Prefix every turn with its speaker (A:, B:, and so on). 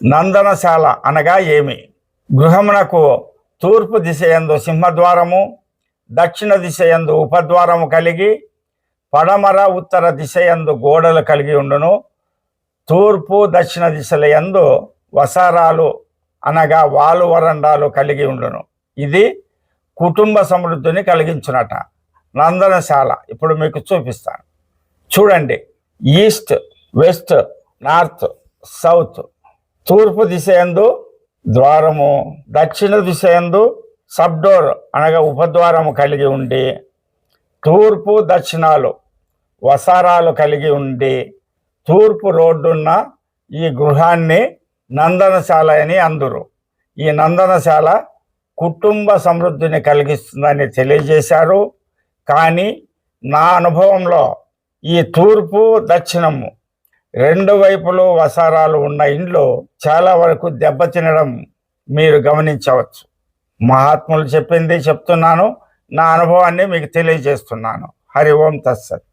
A: నందనశాల అనగా ఏమి? గృహమునకు తూర్పు దిశ యందు సింహద్వారము, దక్షిణ దిశ యందు ఉపద్వారము కలిగి, పడమర ఉత్తర దిశ యందు గోడలు కలిగి ఉండును. తూర్పు దక్షిణ దిశల యందు వసారాలు అనగా వాలు వరండాలు కలిగి ఉండును. ఇది కుటుంబ సమృద్ధిని కలిగించునట. నందనశాల ఇప్పుడు మీకు చూపిస్తాను. చూడండి, ఈస్ట్, వెస్ట్, నార్త్, సౌత్. తూర్పు దిశ యందు ద్వారము, దక్షిణ దిశ యందు సబ్డోర్ అనగా ఉపద్వారము కలిగి ఉండి, తూర్పు దక్షిణాలు వసారాలు కలిగి ఉండి, తూర్పు రోడ్డున్న ఈ గృహాన్ని నందనశాల అని అందురు. ఈ నందనశాల కుటుంబ సమృద్ధిని కలిగిస్తుందని తెలియజేశారు. కానీ నా అనుభవంలో ఈ తూర్పు దక్షిణము రెండు వైపులు వసారాలు ఉన్న ఇండ్లు చాలా వరకు దెబ్బతినడం మీరు గమనించవచ్చు. మహాత్ములు చెప్పింది చెప్తున్నాను, నా అనుభవాన్ని మీకు తెలియజేస్తున్నాను. హరి ఓం తత్సత్.